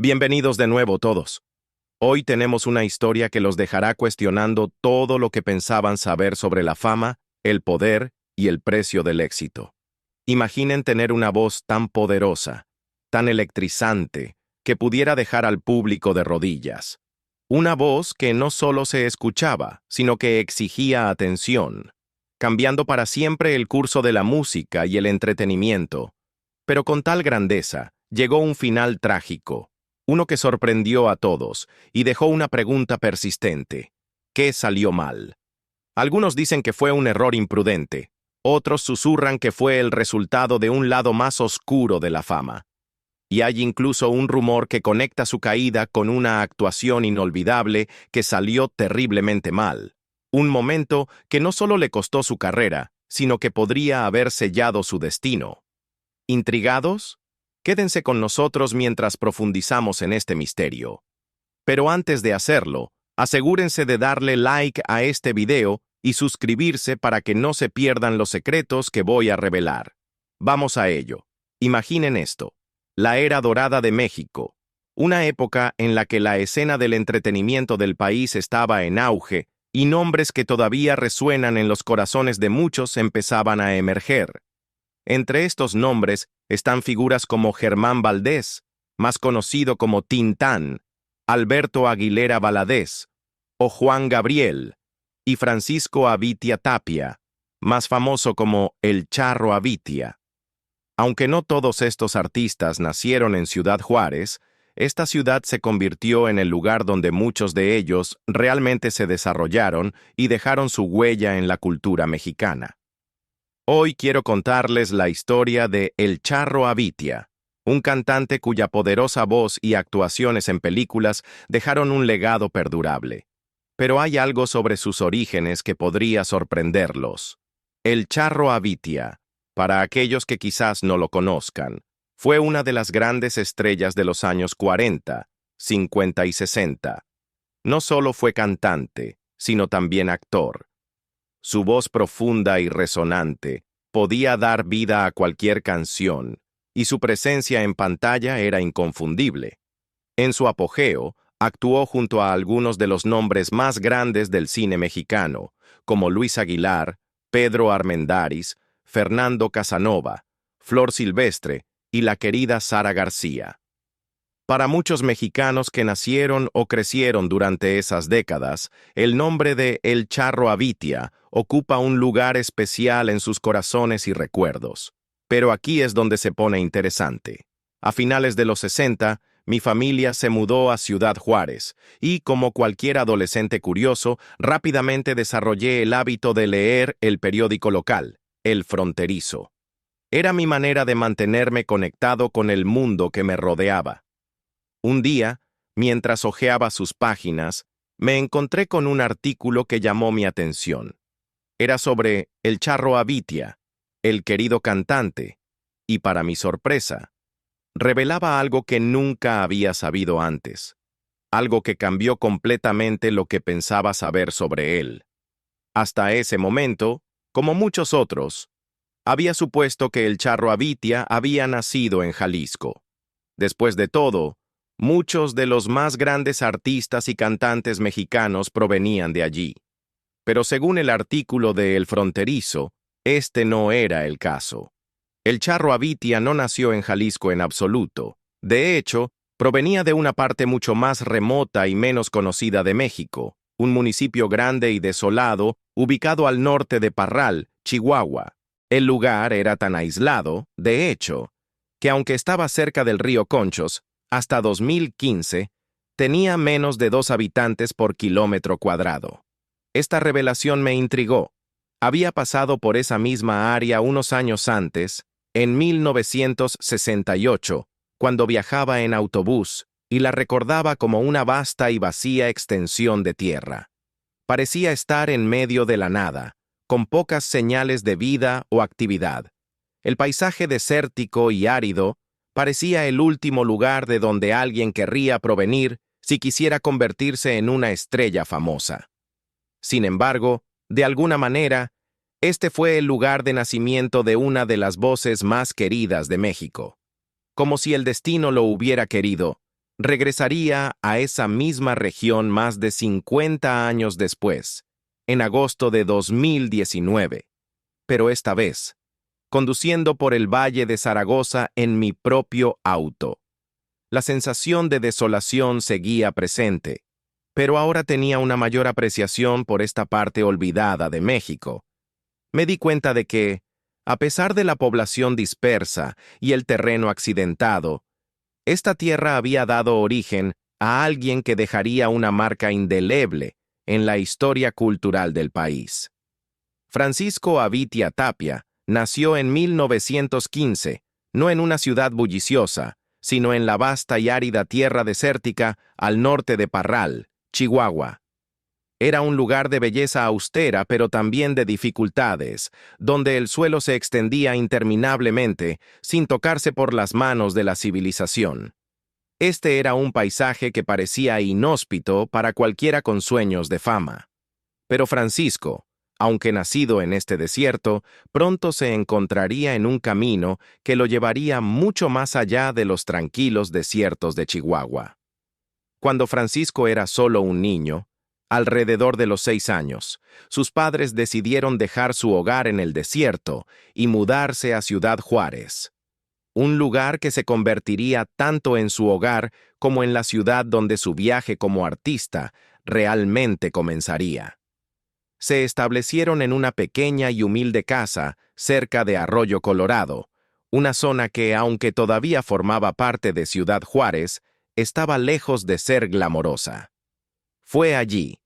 Bienvenidos de nuevo todos. Hoy tenemos una historia que los dejará cuestionando todo lo que pensaban saber sobre la fama, el poder y el precio del éxito. Imaginen tener una voz tan poderosa, tan electrizante, que pudiera dejar al público de rodillas. Una voz que no solo se escuchaba, sino que exigía atención, cambiando para siempre el curso de la música y el entretenimiento. Pero con tal grandeza, llegó un final trágico. Uno que sorprendió a todos y dejó una pregunta persistente. ¿Qué salió mal? Algunos dicen que fue un error imprudente, otros susurran que fue el resultado de un lado más oscuro de la fama. Y hay incluso un rumor que conecta su caída con una actuación inolvidable que salió terriblemente mal. Un momento que no solo le costó su carrera, sino que podría haber sellado su destino. ¿Intrigados? Quédense con nosotros mientras profundizamos en este misterio. Pero antes de hacerlo, asegúrense de darle like a este video y suscribirse para que no se pierdan los secretos que voy a revelar. Vamos a ello. Imaginen esto. La era dorada de México. Una época en la que la escena del entretenimiento del país estaba en auge y nombres que todavía resuenan en los corazones de muchos empezaban a emerger. Entre estos nombres están figuras como Germán Valdés, más conocido como Tintán, Alberto Aguilera Valadez, o Juan Gabriel, y Francisco Avitia Tapia, más famoso como El Charro Avitia. Aunque no todos estos artistas nacieron en Ciudad Juárez, esta ciudad se convirtió en el lugar donde muchos de ellos realmente se desarrollaron y dejaron su huella en la cultura mexicana. Hoy quiero contarles la historia de El Charro Avitia, un cantante cuya poderosa voz y actuaciones en películas dejaron un legado perdurable. Pero hay algo sobre sus orígenes que podría sorprenderlos. El Charro Avitia, para aquellos que quizás no lo conozcan, fue una de las grandes estrellas de los años 40, 50 y 60. No solo fue cantante, sino también actor. Su voz profunda y resonante podía dar vida a cualquier canción, y su presencia en pantalla era inconfundible. En su apogeo, actuó junto a algunos de los nombres más grandes del cine mexicano, como Luis Aguilar, Pedro Armendáriz, Fernando Casanova, Flor Silvestre y la querida Sara García. Para muchos mexicanos que nacieron o crecieron durante esas décadas, el nombre de El Charro Avitia ocupa un lugar especial en sus corazones y recuerdos. Pero aquí es donde se pone interesante. A finales de los 60, mi familia se mudó a Ciudad Juárez y, como cualquier adolescente curioso, rápidamente desarrollé el hábito de leer el periódico local, El Fronterizo. Era mi manera de mantenerme conectado con el mundo que me rodeaba. Un día, mientras hojeaba sus páginas, me encontré con un artículo que llamó mi atención. Era sobre El Charro Avitia, el querido cantante, y para mi sorpresa, revelaba algo que nunca había sabido antes, algo que cambió completamente lo que pensaba saber sobre él. Hasta ese momento, como muchos otros, había supuesto que el Charro Avitia había nacido en Jalisco. Después de todo, muchos de los más grandes artistas y cantantes mexicanos provenían de allí. Pero según el artículo de El Fronterizo, este no era el caso. El Charro Avitia no nació en Jalisco en absoluto. De hecho, provenía de una parte mucho más remota y menos conocida de México, un municipio grande y desolado, ubicado al norte de Parral, Chihuahua. El lugar era tan aislado, de hecho, que aunque estaba cerca del río Conchos, hasta 2015, tenía menos de 2 habitantes por kilómetro cuadrado. Esta revelación me intrigó. Había pasado por esa misma área unos años antes, en 1968, cuando viajaba en autobús, y la recordaba como una vasta y vacía extensión de tierra. Parecía estar en medio de la nada, con pocas señales de vida o actividad. El paisaje desértico y árido parecía el último lugar de donde alguien querría provenir si quisiera convertirse en una estrella famosa. Sin embargo, de alguna manera, este fue el lugar de nacimiento de una de las voces más queridas de México. Como si el destino lo hubiera querido, regresaría a esa misma región más de 50 años después, en agosto de 2019, pero esta vez, conduciendo por el Valle de Zaragoza en mi propio auto. La sensación de desolación seguía presente, pero ahora tenía una mayor apreciación por esta parte olvidada de México. Me di cuenta de que, a pesar de la población dispersa y el terreno accidentado, esta tierra había dado origen a alguien que dejaría una marca indeleble en la historia cultural del país. Francisco Avitia Tapia nació en 1915, no en una ciudad bulliciosa, sino en la vasta y árida tierra desértica al norte de Parral, Chihuahua. Era un lugar de belleza austera, pero también de dificultades, donde el suelo se extendía interminablemente, sin tocarse por las manos de la civilización. Este era un paisaje que parecía inhóspito para cualquiera con sueños de fama. Pero Francisco, aunque nacido en este desierto, pronto se encontraría en un camino que lo llevaría mucho más allá de los tranquilos desiertos de Chihuahua. Cuando Francisco era solo un niño, alrededor de los 6 años, sus padres decidieron dejar su hogar en el desierto y mudarse a Ciudad Juárez, un lugar que se convertiría tanto en su hogar como en la ciudad donde su viaje como artista realmente comenzaría. Se establecieron en una pequeña y humilde casa cerca de Arroyo Colorado, una zona que, aunque todavía formaba parte de Ciudad Juárez, estaba lejos de ser glamorosa. Fue allí,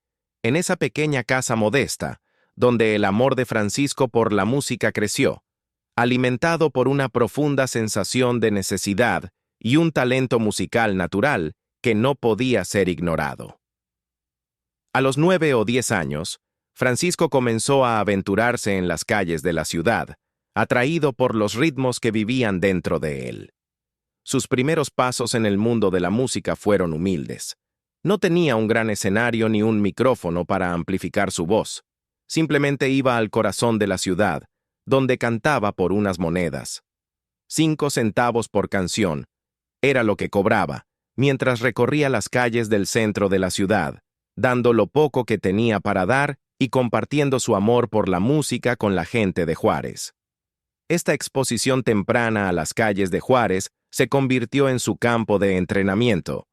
en esa pequeña casa modesta, donde el amor de Francisco por la música creció, alimentado por una profunda sensación de necesidad y un talento musical natural que no podía ser ignorado. A los 9 o 10 años, Francisco comenzó a aventurarse en las calles de la ciudad, atraído por los ritmos que vivían dentro de él. Sus primeros pasos en el mundo de la música fueron humildes. No tenía un gran escenario ni un micrófono para amplificar su voz. Simplemente iba al corazón de la ciudad, donde cantaba por unas monedas. 5 centavos por canción era lo que cobraba, mientras recorría las calles del centro de la ciudad, dando lo poco que tenía para dar y compartiendo su amor por la música con la gente de Juárez. Esta exposición temprana a las calles de Juárez se convirtió en su campo de entrenamiento.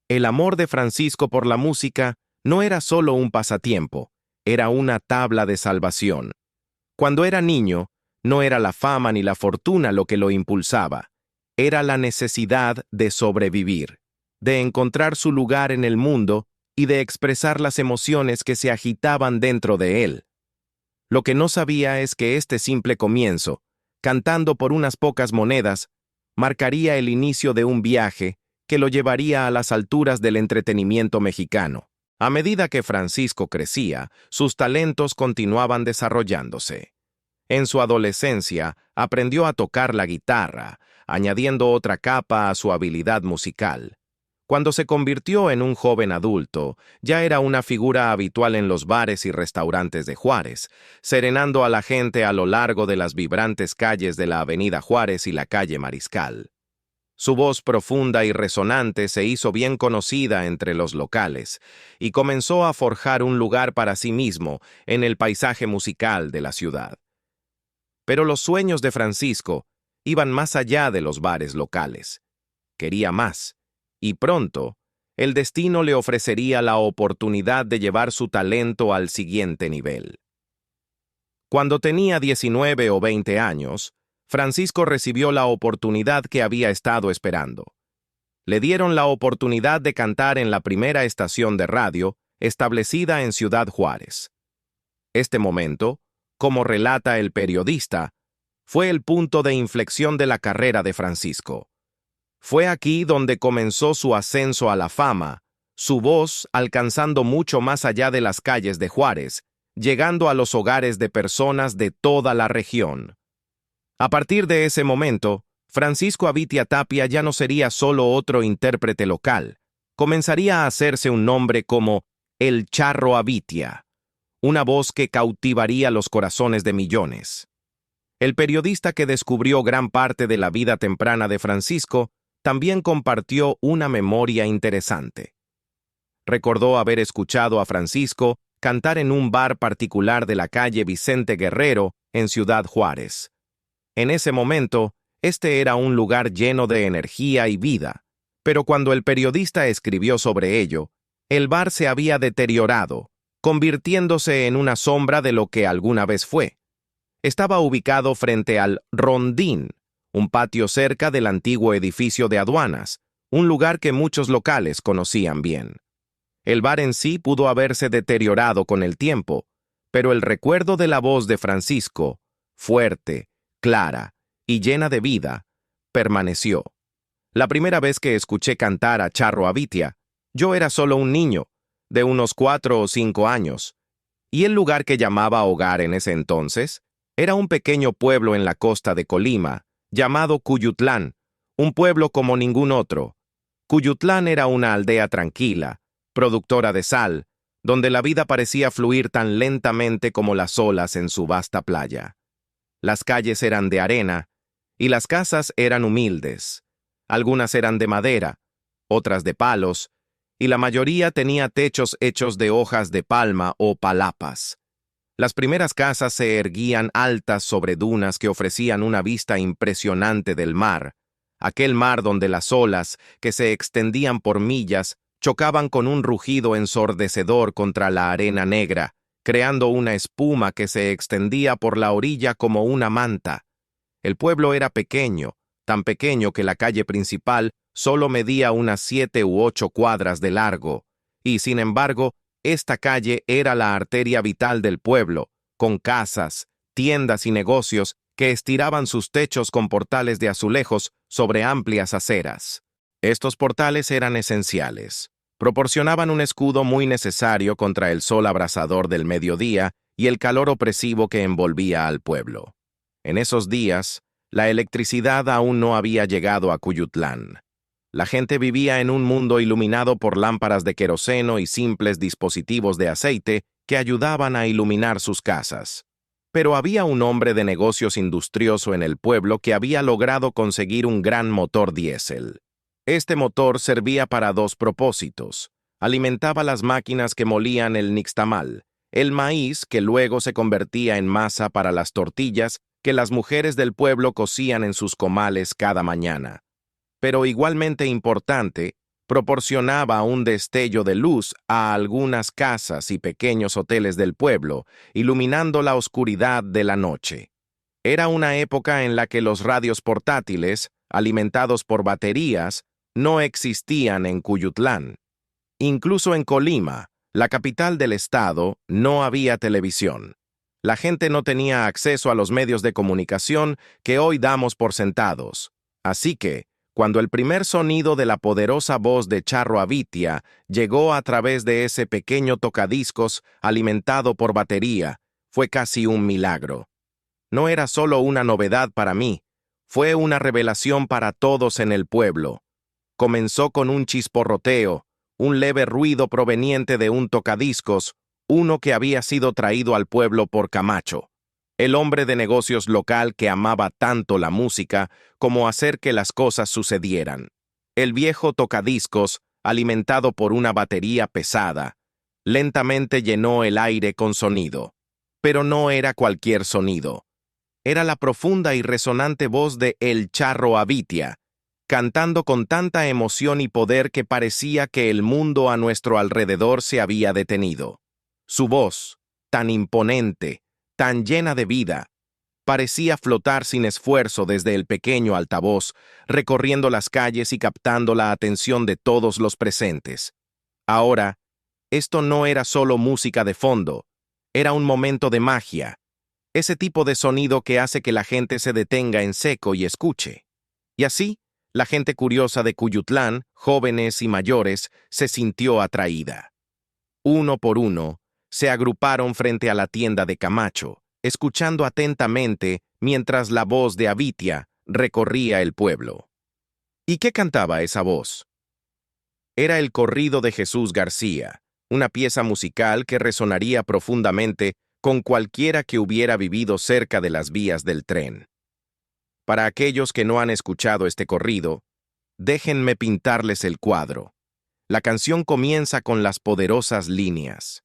El amor de Francisco por la música no era solo un pasatiempo, era una tabla de salvación. Cuando era niño, no era la fama ni la fortuna lo que lo impulsaba, era la necesidad de sobrevivir, de encontrar su lugar en el mundo y de expresar las emociones que se agitaban dentro de él. Lo que no sabía es que este simple comienzo, cantando por unas pocas monedas, marcaría el inicio de un viaje que lo llevaría a las alturas del entretenimiento mexicano. A medida que Francisco crecía, sus talentos continuaban desarrollándose. En su adolescencia, aprendió a tocar la guitarra, añadiendo otra capa a su habilidad musical. Cuando se convirtió en un joven adulto, ya era una figura habitual en los bares y restaurantes de Juárez, serenando a la gente a lo largo de las vibrantes calles de la Avenida Juárez y la calle Mariscal. Su voz profunda y resonante se hizo bien conocida entre los locales y comenzó a forjar un lugar para sí mismo en el paisaje musical de la ciudad. Pero los sueños de Francisco iban más allá de los bares locales. Quería más, y pronto, el destino le ofrecería la oportunidad de llevar su talento al siguiente nivel. Cuando tenía 19 o 20 años, Francisco recibió la oportunidad que había estado esperando. Le dieron la oportunidad de cantar en la primera estación de radio establecida en Ciudad Juárez. Este momento, como relata el periodista, fue el punto de inflexión de la carrera de Francisco. Fue aquí donde comenzó su ascenso a la fama, su voz alcanzando mucho más allá de las calles de Juárez, llegando a los hogares de personas de toda la región. A partir de ese momento, Francisco Avitia Tapia ya no sería solo otro intérprete local, comenzaría a hacerse un nombre como el Charro Avitia, una voz que cautivaría los corazones de millones. El periodista que descubrió gran parte de la vida temprana de Francisco también compartió una memoria interesante. Recordó haber escuchado a Francisco cantar en un bar particular de la calle Vicente Guerrero, en Ciudad Juárez. En ese momento, este era un lugar lleno de energía y vida, pero cuando el periodista escribió sobre ello, el bar se había deteriorado, convirtiéndose en una sombra de lo que alguna vez fue. Estaba ubicado frente al Rondín, un patio cerca del antiguo edificio de aduanas, un lugar que muchos locales conocían bien. El bar en sí pudo haberse deteriorado con el tiempo, pero el recuerdo de la voz de Francisco, fuerte, clara y llena de vida, permaneció. La primera vez que escuché cantar a Charro Avitia, yo era solo un niño, de unos 4 o 5 años, y el lugar que llamaba hogar en ese entonces era un pequeño pueblo en la costa de Colima, llamado Cuyutlán, un pueblo como ningún otro. Cuyutlán era una aldea tranquila, productora de sal, donde la vida parecía fluir tan lentamente como las olas en su vasta playa. Las calles eran de arena, y las casas eran humildes. Algunas eran de madera, otras de palos, y la mayoría tenía techos hechos de hojas de palma o palapas. Las primeras casas se erguían altas sobre dunas que ofrecían una vista impresionante del mar, aquel mar donde las olas, que se extendían por millas, chocaban con un rugido ensordecedor contra la arena negra, creando una espuma que se extendía por la orilla como una manta. El pueblo era pequeño, tan pequeño que la calle principal solo medía unas 7 u 8 cuadras de largo, y sin embargo, esta calle era la arteria vital del pueblo, con casas, tiendas y negocios que estiraban sus techos con portales de azulejos sobre amplias aceras. Estos portales eran esenciales. Proporcionaban un escudo muy necesario contra el sol abrasador del mediodía y el calor opresivo que envolvía al pueblo. En esos días, la electricidad aún no había llegado a Cuyutlán. La gente vivía en un mundo iluminado por lámparas de queroseno y simples dispositivos de aceite que ayudaban a iluminar sus casas. Pero había un hombre de negocios industrioso en el pueblo que había logrado conseguir un gran motor diésel. Este motor servía para 2 propósitos. Alimentaba las máquinas que molían el nixtamal, el maíz que luego se convertía en masa para las tortillas que las mujeres del pueblo cocían en sus comales cada mañana. Pero igualmente importante, proporcionaba un destello de luz a algunas casas y pequeños hoteles del pueblo, iluminando la oscuridad de la noche. Era una época en la que los radios portátiles, alimentados por baterías, no existían en Cuyutlán. Incluso en Colima, la capital del estado, no había televisión. La gente no tenía acceso a los medios de comunicación que hoy damos por sentados. Así que, cuando el primer sonido de la poderosa voz de Charro Avitia llegó a través de ese pequeño tocadiscos alimentado por batería, fue casi un milagro. No era solo una novedad para mí, fue una revelación para todos en el pueblo. Comenzó con un chisporroteo, un leve ruido proveniente de un tocadiscos, uno que había sido traído al pueblo por Camacho, el hombre de negocios local que amaba tanto la música como hacer que las cosas sucedieran. El viejo tocadiscos, alimentado por una batería pesada, lentamente llenó el aire con sonido. Pero no era cualquier sonido. Era la profunda y resonante voz de El Charro Avitia, cantando con tanta emoción y poder que parecía que el mundo a nuestro alrededor se había detenido. Su voz, tan imponente, tan llena de vida, parecía flotar sin esfuerzo desde el pequeño altavoz, recorriendo las calles y captando la atención de todos los presentes. Ahora, esto no era solo música de fondo, era un momento de magia, ese tipo de sonido que hace que la gente se detenga en seco y escuche. Y así, la gente curiosa de Cuyutlán, jóvenes y mayores, se sintió atraída. Uno por uno, se agruparon frente a la tienda de Camacho, escuchando atentamente mientras la voz de Avitia recorría el pueblo. ¿Y qué cantaba esa voz? Era el corrido de Jesús García, una pieza musical que resonaría profundamente con cualquiera que hubiera vivido cerca de las vías del tren. Para aquellos que no han escuchado este corrido, Déjenme pintarles el cuadro. La canción comienza con las poderosas líneas.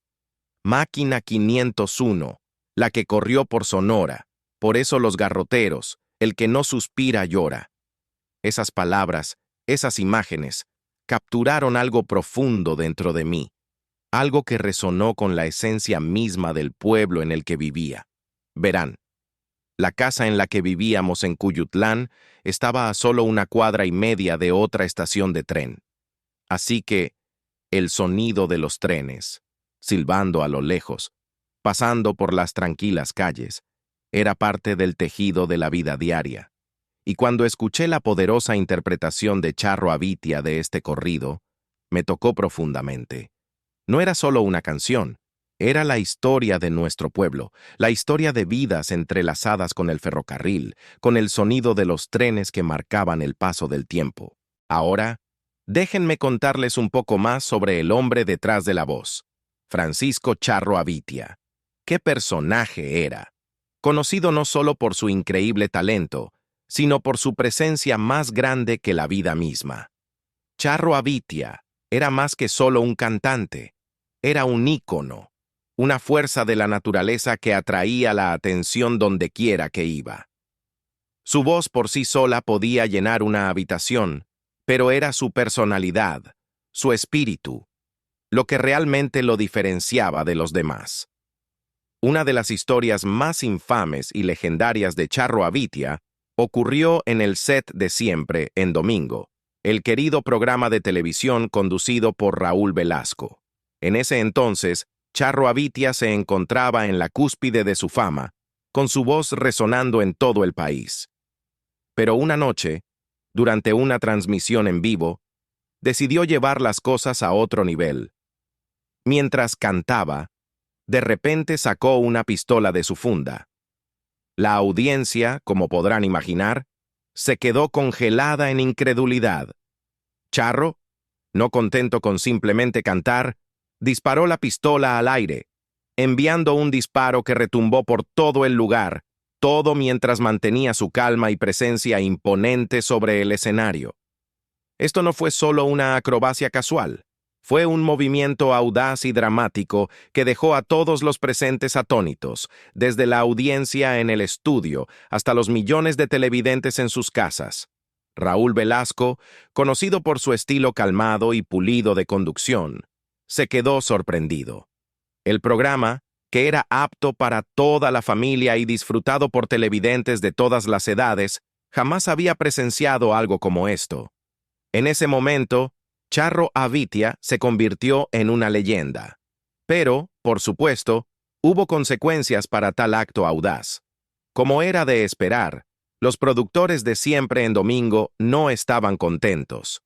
Máquina 501, la que corrió por Sonora, por eso los garroteros, el que no suspira llora. Esas palabras, esas imágenes, capturaron algo profundo dentro de mí, algo que resonó con la esencia misma del pueblo en el que vivía. Verán, la casa en la que vivíamos en Cuyutlán estaba a solo 1,25 cuadras de otra estación de tren. Así que, el sonido de los trenes, silbando a lo lejos, pasando por las tranquilas calles, era parte del tejido de la vida diaria. Y cuando escuché la poderosa interpretación de Charro Avitia de este corrido, me tocó profundamente. No era solo una canción, era la historia de nuestro pueblo, la historia de vidas entrelazadas con el ferrocarril, con el sonido de los trenes que marcaban el paso del tiempo. Ahora, déjenme contarles un poco más sobre el hombre detrás de la voz, Francisco Charro Avitia. ¿Qué personaje era? Conocido no solo por su increíble talento, sino por su presencia más grande que la vida misma. Charro Avitia era más que solo un cantante, era un ícono, una fuerza de la naturaleza que atraía la atención donde quiera que iba. Su voz por sí sola podía llenar una habitación, pero era su personalidad, su espíritu, lo que realmente lo diferenciaba de los demás. Una de las historias más infames y legendarias de Charro Avitia ocurrió en el set de Siempre en Domingo, el querido programa de televisión conducido por Raúl Velasco. En ese entonces, Charro Avitia se encontraba en la cúspide de su fama, con su voz resonando en todo el país. Pero una noche, durante una transmisión en vivo, decidió llevar las cosas a otro nivel. Mientras cantaba, de repente sacó una pistola de su funda. La audiencia, como podrán imaginar, se quedó congelada en incredulidad. Charro, no contento con simplemente cantar, disparó la pistola al aire, enviando un disparo que retumbó por todo el lugar, todo mientras mantenía su calma y presencia imponente sobre el escenario. Esto no fue solo una acrobacia casual, fue un movimiento audaz y dramático que dejó a todos los presentes atónitos, desde la audiencia en el estudio hasta los millones de televidentes en sus casas. Raúl Velasco, conocido por su estilo calmado y pulido de conducción, se quedó sorprendido. El programa, que era apto para toda la familia y disfrutado por televidentes de todas las edades, jamás había presenciado algo como esto. En ese momento, Charro Avitia se convirtió en una leyenda. Pero, por supuesto, hubo consecuencias para tal acto audaz. Como era de esperar, los productores de Siempre en Domingo no estaban contentos.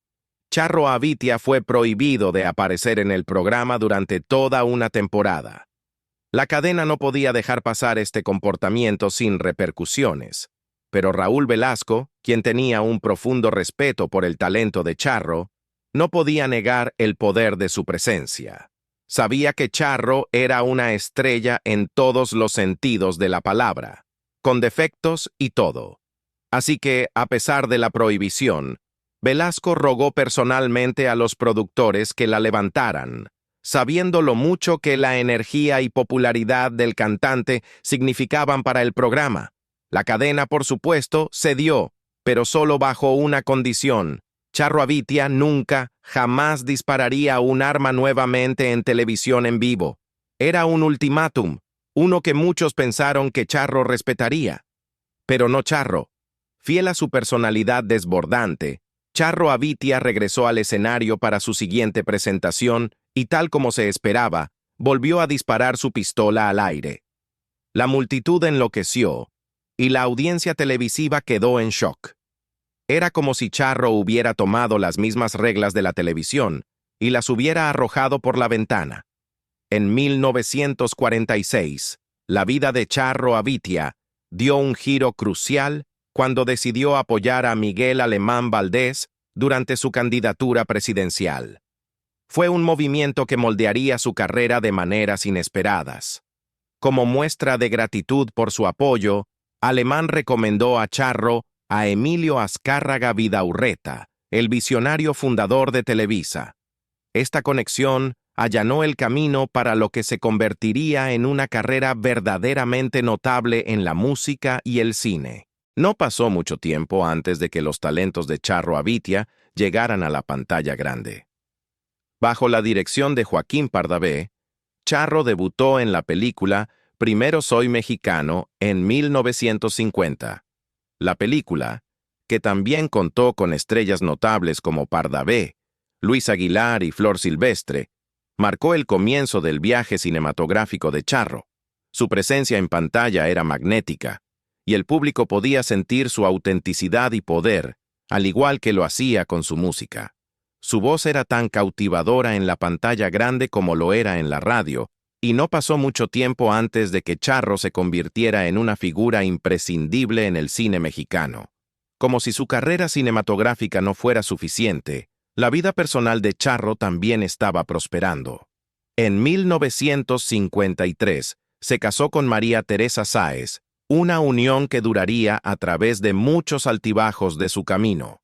Charro Avitia fue prohibido de aparecer en el programa durante toda una temporada. La cadena no podía dejar pasar este comportamiento sin repercusiones, pero Raúl Velasco, quien tenía un profundo respeto por el talento de Charro, no podía negar el poder de su presencia. Sabía que Charro era una estrella en todos los sentidos de la palabra, con defectos y todo. Así que, a pesar de la prohibición, Velasco rogó personalmente a los productores que la levantaran, sabiendo lo mucho que la energía y popularidad del cantante significaban para el programa. La cadena, por supuesto, cedió, pero solo bajo una condición. Charro Avitia nunca, jamás dispararía un arma nuevamente en televisión en vivo. Era un ultimátum, uno que muchos pensaron que Charro respetaría. Pero no Charro. Fiel a su personalidad desbordante, Charro Avitia regresó al escenario para su siguiente presentación y, tal como se esperaba, volvió a disparar su pistola al aire. La multitud enloqueció y la audiencia televisiva quedó en shock. Era como si Charro hubiera tomado las mismas reglas de la televisión y las hubiera arrojado por la ventana. En 1946, la vida de Charro Avitia dio un giro crucial cuando decidió apoyar a Miguel Alemán Valdés durante su candidatura presidencial. Fue un movimiento que moldearía su carrera de maneras inesperadas. Como muestra de gratitud por su apoyo, Alemán recomendó a Charro a Emilio Azcárraga Vidaurreta, el visionario fundador de Televisa. Esta conexión allanó el camino para lo que se convertiría en una carrera verdaderamente notable en la música y el cine. No pasó mucho tiempo antes de que los talentos de Charro Avitia llegaran a la pantalla grande. Bajo la dirección de Joaquín Pardavé, Charro debutó en la película Primero Soy Mexicano en 1950. La película, que también contó con estrellas notables como Pardavé, Luis Aguilar y Flor Silvestre, marcó el comienzo del viaje cinematográfico de Charro. Su presencia en pantalla era magnética, y el público podía sentir su autenticidad y poder, al igual que lo hacía con su música. Su voz era tan cautivadora en la pantalla grande como lo era en la radio, y no pasó mucho tiempo antes de que Charro se convirtiera en una figura imprescindible en el cine mexicano. Como si su carrera cinematográfica no fuera suficiente, la vida personal de Charro también estaba prosperando. En 1953 se casó con María Teresa Sáez, una unión que duraría a través de muchos altibajos de su camino.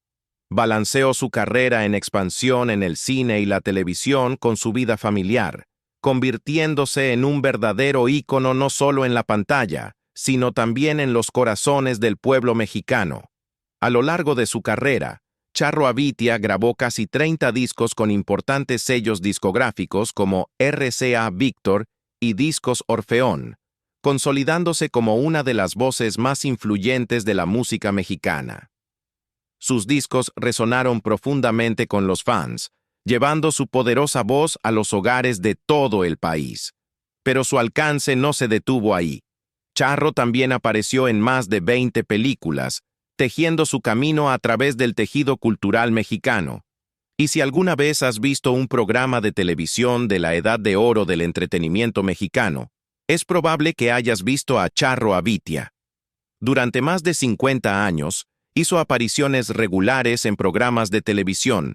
Balanceó su carrera en expansión en el cine y la televisión con su vida familiar, convirtiéndose en un verdadero ícono no solo en la pantalla, sino también en los corazones del pueblo mexicano. A lo largo de su carrera, Charro Avitia grabó casi 30 discos con importantes sellos discográficos como RCA Víctor y Discos Orfeón, consolidándose como una de las voces más influyentes de la música mexicana. Sus discos resonaron profundamente con los fans, llevando su poderosa voz a los hogares de todo el país. Pero su alcance no se detuvo ahí. Charro también apareció en más de 20 películas, tejiendo su camino a través del tejido cultural mexicano. Y si alguna vez has visto un programa de televisión de la edad de oro del entretenimiento mexicano, es probable que hayas visto a Charro Avitia. Durante más de 50 años, hizo apariciones regulares en programas de televisión,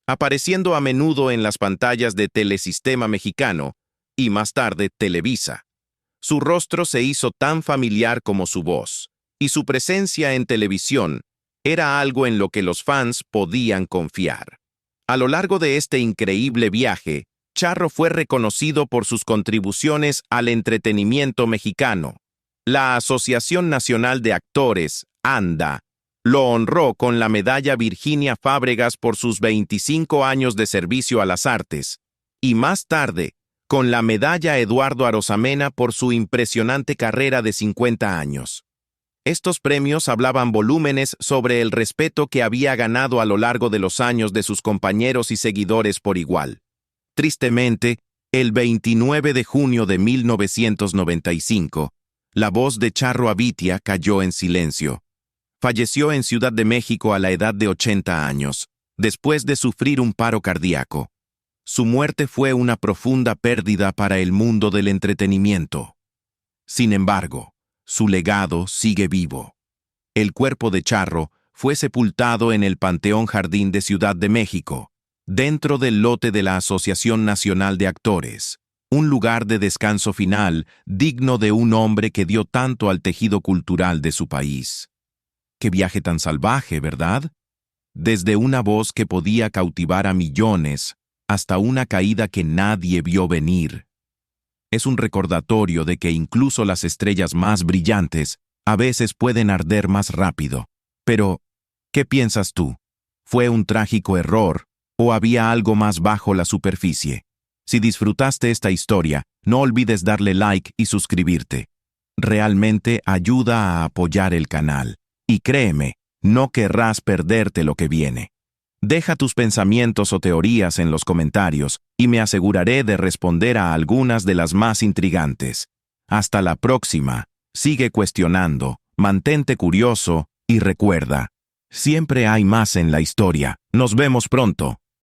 apareciendo a menudo en las pantallas de Telesistema Mexicano y más tarde Televisa. Su rostro se hizo tan familiar como su voz, y su presencia en televisión era algo en lo que los fans podían confiar. A lo largo de este increíble viaje, Charro fue reconocido por sus contribuciones al entretenimiento mexicano. La Asociación Nacional de Actores, ANDA, lo honró con la medalla Virginia Fábregas por sus 25 años de servicio a las artes, y más tarde, con la medalla Eduardo Arosamena por su impresionante carrera de 50 años. Estos premios hablaban volúmenes sobre el respeto que había ganado a lo largo de los años de sus compañeros y seguidores por igual. Tristemente, el 29 de junio de 1995, la voz de Charro Avitia cayó en silencio. Falleció en Ciudad de México a la edad de 80 años, después de sufrir un paro cardíaco. Su muerte fue una profunda pérdida para el mundo del entretenimiento. Sin embargo, su legado sigue vivo. El cuerpo de Charro fue sepultado en el Panteón Jardín de Ciudad de México, dentro del lote de la Asociación Nacional de Actores, un lugar de descanso final digno de un hombre que dio tanto al tejido cultural de su país. ¡Qué viaje tan salvaje!, ¿verdad? Desde una voz que podía cautivar a millones hasta una caída que nadie vio venir. Es un recordatorio de que incluso las estrellas más brillantes a veces pueden arder más rápido. Pero, ¿qué piensas tú? ¿Fue un trágico error o había algo más bajo la superficie? Si disfrutaste esta historia, no olvides darle like y suscribirte. Realmente ayuda a apoyar el canal. Y créeme, no querrás perderte lo que viene. Deja tus pensamientos o teorías en los comentarios y me aseguraré de responder a algunas de las más intrigantes. Hasta la próxima. Sigue cuestionando, mantente curioso y recuerda, siempre hay más en la historia. Nos vemos pronto.